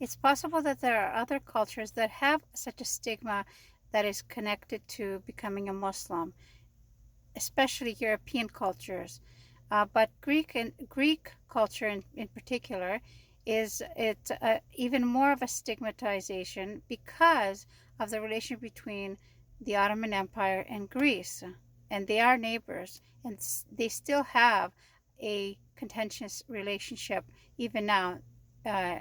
it's possible that there are other cultures that have such a stigma that is connected to becoming a Muslim, especially European cultures. But Greek culture in particular is even more of a stigmatization because of the relation between the Ottoman Empire and Greece, and they are neighbors, and they still have a contentious relationship even now, uh,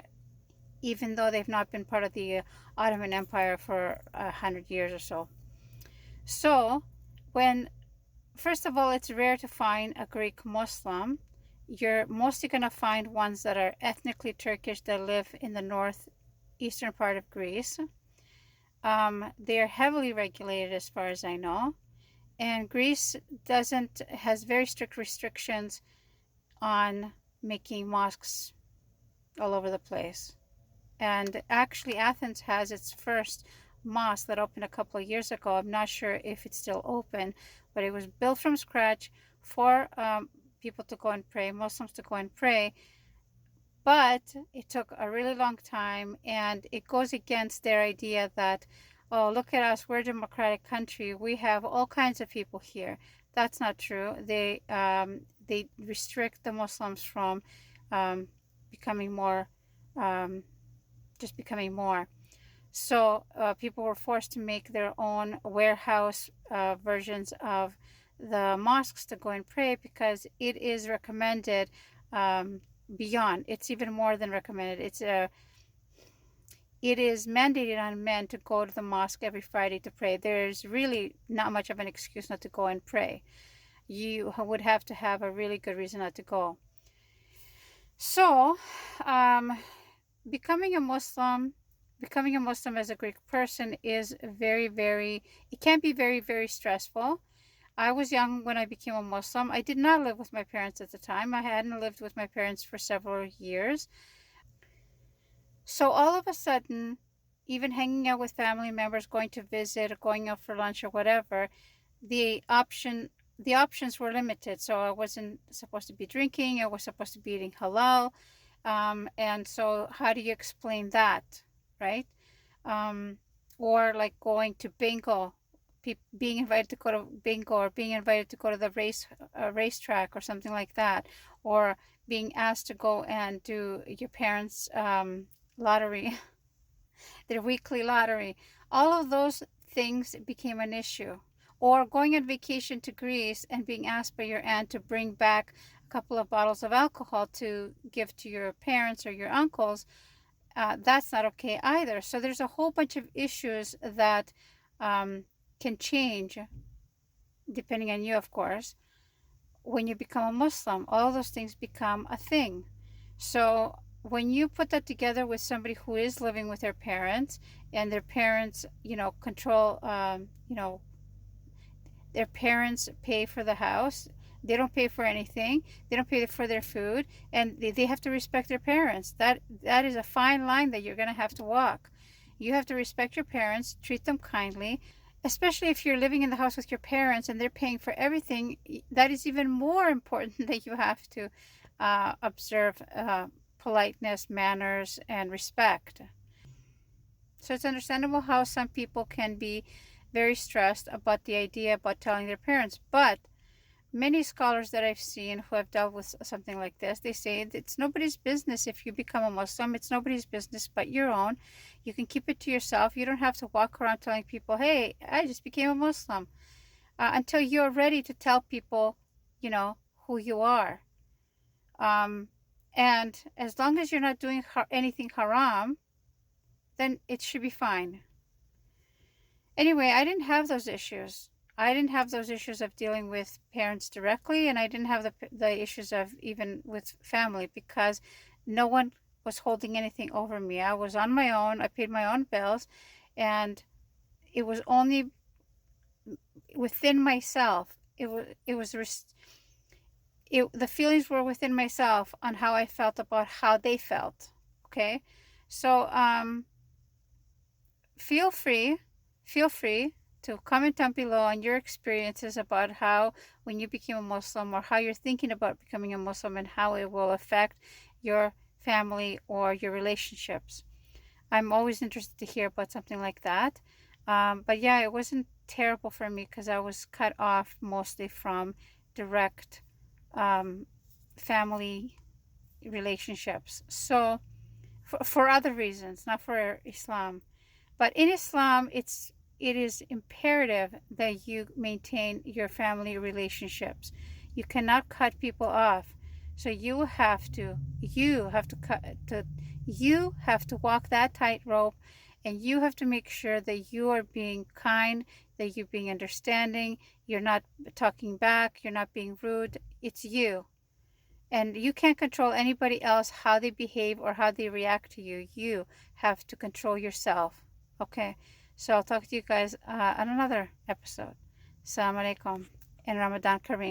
even though they've not been part of the Ottoman Empire for 100 years or so. So, when first of all, it's rare to find a Greek Muslim. You're mostly going to find ones that are ethnically Turkish that live in the northeastern part of Greece. They are heavily regulated, as far as I know, and Greece doesn't has very strict restrictions on making mosques all over the place. And actually, Athens has its first mosque that opened a couple of years ago. I'm not sure if it's still open, but it was built from scratch for people to go and pray, Muslims to go and pray. But it took a really long time, and it goes against their idea that, oh, look at us, we're a democratic country, we have all kinds of people here. That's not true. They restrict the Muslims from um, becoming more, um, just becoming more. So people were forced to make their own warehouse versions of the mosques to go and pray because it is recommended um, beyond. It's even more than recommended. It is mandated on men to go to the mosque every Friday to pray. There's really not much of an excuse not to go and pray. You would have to have a really good reason not to go. So, um, becoming a Muslim, becoming a Muslim as a Greek person is it can be very, very stressful. I was young when I became a Muslim. I did not live with my parents at the time. I hadn't lived with my parents for several years. So all of a sudden, even hanging out with family members, going to visit, or going out for lunch or whatever, the options were limited. So I wasn't supposed to be drinking. I was supposed to be eating halal. And so how do you explain that, right? Um, or like going to bingo, being invited to go to bingo, or being invited to go to the racetrack or something like that, or being asked to go and do your parents' lottery, their weekly lottery. All of those things became an issue. Or going on vacation to Greece and being asked by your aunt to bring back a couple of bottles of alcohol to give to your parents or your uncles, that's not okay either. So there's a whole bunch of issues that um, can change depending on you, of course. When you become a Muslim, all those things become a thing. So when you put that together with somebody who is living with their parents, and their parents, control, their parents pay for the house, they don't pay for anything, they don't pay for their food, and they have to respect their parents. That is a fine line that you're going to have to walk. You have to respect your parents, treat them kindly, especially if you're living in the house with your parents and they're paying for everything. That is even more important that you have to observe politeness, manners, and respect. So it's understandable how some people can be very stressed about the idea about telling their parents. But many scholars that I've seen who have dealt with something like this, they say it's nobody's business if you become a Muslim. It's nobody's business but your own. You can keep it to yourself. You don't have to walk around telling people, hey, I just became a Muslim, until you're ready to tell people, who you are. Um, and as long as you're not doing anything haram, then it should be fine. Anyway, I didn't have those issues. I didn't have those issues of dealing with parents directly, and I didn't have the issues of even with family because no one was holding anything over me. I was on my own. I paid my own bills, and it was only within myself. The feelings were within myself on how I felt about how they felt. Okay, so feel free feel free to comment down below on your experiences about how when you became a Muslim, or how you're thinking about becoming a Muslim, and how it will affect your family or your relationships. I'm always interested to hear about something like that. But yeah, it wasn't terrible for me because I was cut off mostly from direct um, family relationships. So for other reasons, not for Islam. But in Islam, it is imperative that you maintain your family relationships. You cannot cut people off. So you have to cut to you have to walk that tightrope, and you have to make sure that you are being kind, that you're being understanding, you're not talking back, you're not being rude. It's you. And you can't control anybody else how they behave or how they react to you. You have to control yourself. Okay. So I'll talk to you guys on another episode. Assalamu alaikum and Ramadan Kareem.